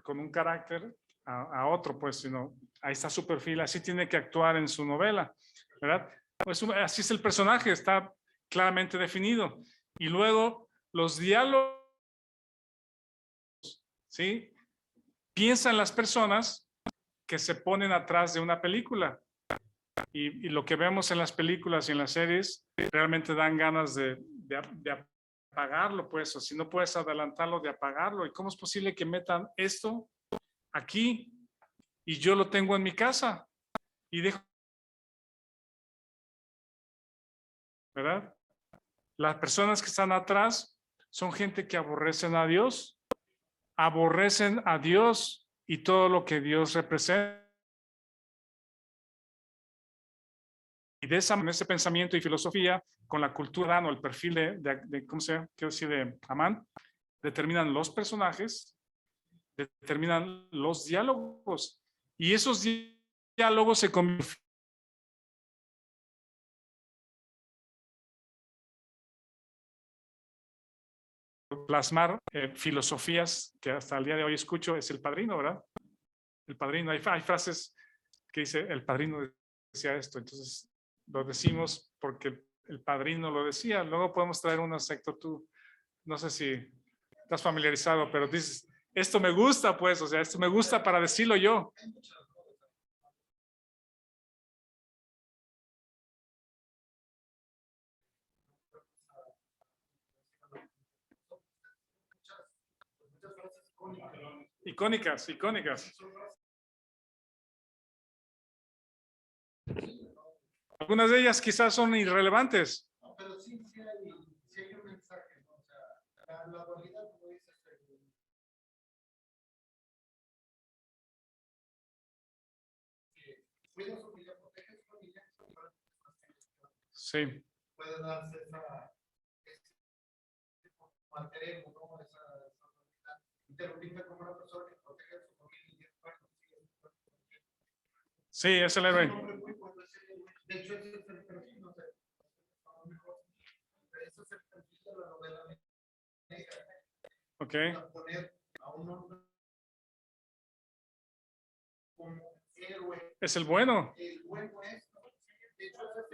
Speaker 1: con un carácter a otro, pues, sino ahí está su perfil, así tiene que actuar en su novela, ¿verdad? Pues así es el personaje, está claramente definido. Y luego los diálogos, ¿sí? Piensan las personas que se ponen atrás de una película. Y lo que vemos en las películas y en las series realmente dan ganas de apagarlo, pues, o si no puedes adelantarlo, de apagarlo. ¿Y cómo es posible que metan esto aquí y yo lo tengo en mi casa? Y dejo, ¿verdad? Las personas que están atrás son gente que aborrecen a Dios y todo lo que Dios representa. Y de ese pensamiento y filosofía, con la cultura o el perfil ¿cómo se llama? Quiero decir, de Amán, determinan los personajes, determinan los diálogos. Y esos diálogos se convierten plasmar filosofías que hasta el día de hoy escucho. Es El Padrino, ¿verdad? El Padrino. Hay frases que dice, el Padrino decía esto, entonces lo decimos porque el Padrino lo decía. Luego podemos traer un sector, tú, no sé si estás familiarizado, pero dices, esto me gusta, pues, o sea, esto me gusta para decirlo yo. Icónicas, icónicas. Algunas de ellas quizás son irrelevantes.
Speaker 2: No, pero sí, sí hay un mensaje, ¿no? O sea, la dualidad, como dices, cuida su familia, protege su familia,
Speaker 1: sí.
Speaker 2: Puede darse esa alter ego, ¿no? Esa dualidad. Interrumpirme como una persona que protege a su familia.
Speaker 1: Sí, es el héroe.
Speaker 2: De hecho, ese es el perfil, no sé. Ese es el perfil de la novela negra.
Speaker 1: Ok.
Speaker 2: Poner a un hombre como héroe.
Speaker 1: Es el bueno.
Speaker 2: El bueno es, de hecho, ese es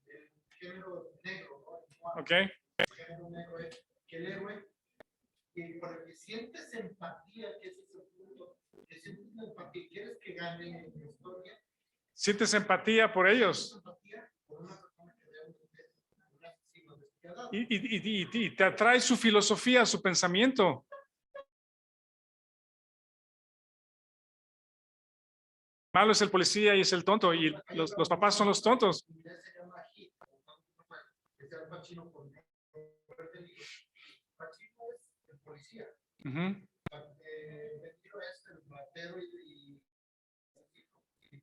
Speaker 2: el género negro, ¿no?
Speaker 1: Ok.
Speaker 2: El género negro es que el héroe, que por el que sientes empatía, que ese es el punto, que sientes empatía, quieres que gane en la historia.
Speaker 1: Sientes empatía por ellos.
Speaker 2: Empatía por una persona que realmente un asesino despiadado.
Speaker 1: Y te atrae su filosofía, su pensamiento. Malo es el policía y es el tonto, y los papás son los tontos.
Speaker 2: Pacino es el policía. Vecino es el ratero y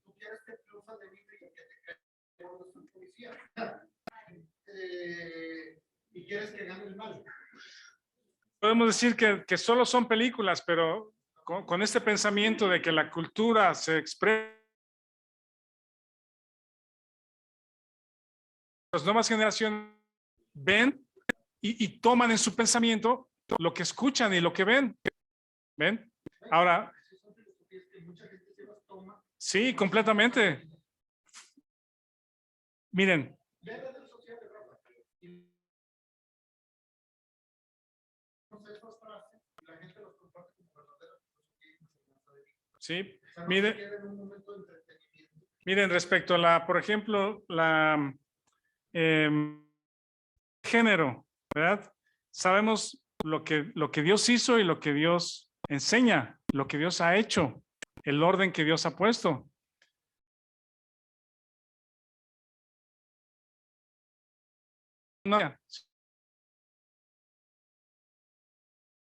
Speaker 2: tú quieres que triunfa de vida y que te cae el policía. Y quieres que gane el mal.
Speaker 1: Podemos decir que solo son películas, pero con este pensamiento de que la cultura se expresa, las nuevas generaciones ven y toman en su pensamiento lo que escuchan y lo que ven. ¿Ven? Ahora, sí, completamente. Miren. Sí, miren, respecto a por ejemplo, género, ¿verdad? Sabemos lo que Dios hizo y lo que Dios enseña, lo que Dios ha hecho, el orden que Dios ha puesto.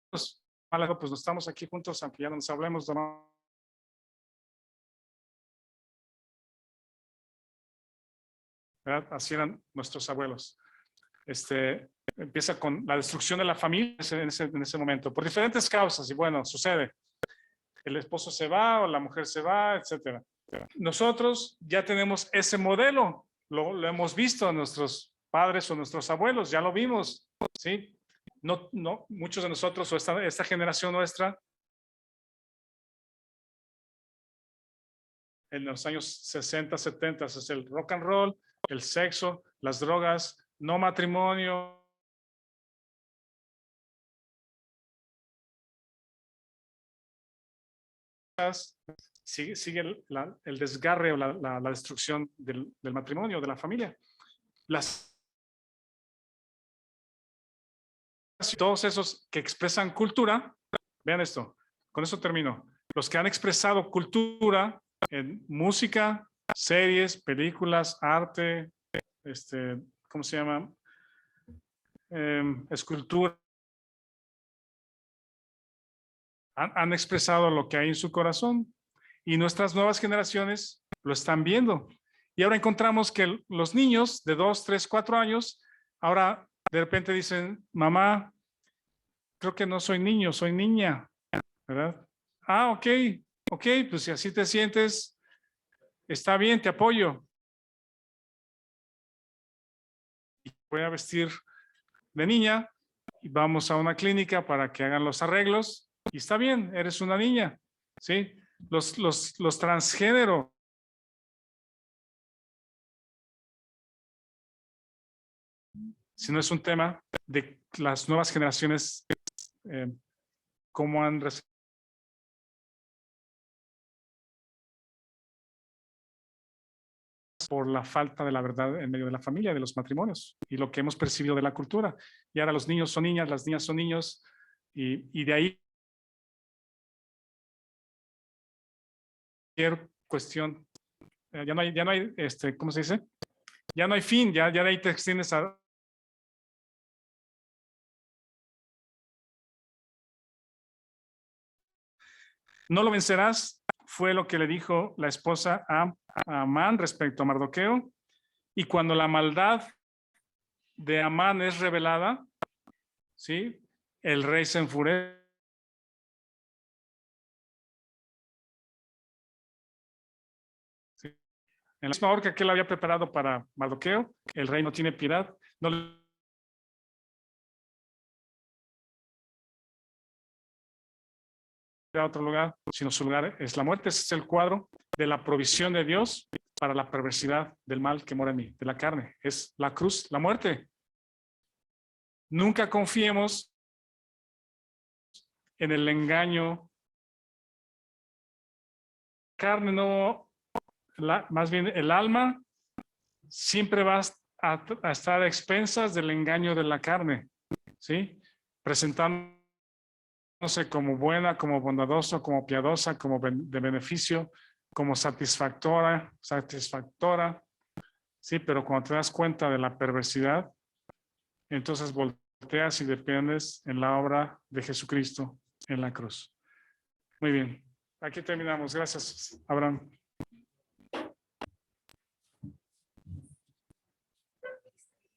Speaker 1: Pues no estamos aquí juntos, aunque ya no nos hablemos. ¿Verdad? Así eran nuestros abuelos. Empieza con la destrucción de la familia en ese momento, por diferentes causas, y bueno, sucede. El esposo se va o la mujer se va, etcétera. Nosotros ya tenemos ese modelo, lo hemos visto a nuestros padres o nuestros abuelos, ya lo vimos, ¿sí? No, muchos de nosotros o esta generación nuestra, en los años 60, 70, es el rock and roll, el sexo, las drogas, no matrimonio, sigue el desgarre o la destrucción del matrimonio, de la familia. Todos esos que expresan cultura, vean esto, con eso termino. Los que han expresado cultura en música, series, películas, arte, ¿cómo se llama? Escultura. Han expresado lo que hay en su corazón y nuestras nuevas generaciones lo están viendo. Y ahora encontramos que los niños de 2, 3, 4 años, ahora de repente dicen, mamá, creo que no soy niño, soy niña, ¿verdad? Ah, ok, pues si así te sientes, está bien, te apoyo. Voy a vestir de niña y vamos a una clínica para que hagan los arreglos y está bien, eres una niña, ¿sí? Los transgénero. Si no es un tema de las nuevas generaciones, cómo han recibido por la falta de la verdad en medio de la familia, de los matrimonios y lo que hemos percibido de la cultura. Y ahora los niños son niñas, las niñas son niños y de ahí cualquier cuestión, ya no hay, ¿cómo se dice? Ya no hay fin, ya de ahí te extiendes a... No lo vencerás, fue lo que le dijo la esposa a Amán respecto a Mardoqueo. Y cuando la maldad de Amán es revelada, ¿sí? El rey se enfurece. ¿Sí? En la misma horca que él había preparado para Mardoqueo, el rey no tiene piedad, no le da otro lugar, sino su lugar es la muerte. Ese es el cuadro de la provisión de Dios para la perversidad del mal que mora en mí, de la carne. Es la cruz, la muerte. Nunca confiemos en el engaño. Carne no, más bien el alma siempre va a estar a expensas del engaño de la carne, ¿sí? Presentándose como buena, como bondadosa, como piadosa, como de beneficio, como satisfactora, ¿sí? Pero cuando te das cuenta de la perversidad, entonces volteas y dependes en la obra de Jesucristo en la cruz. Muy bien, aquí terminamos. Gracias, Abraham.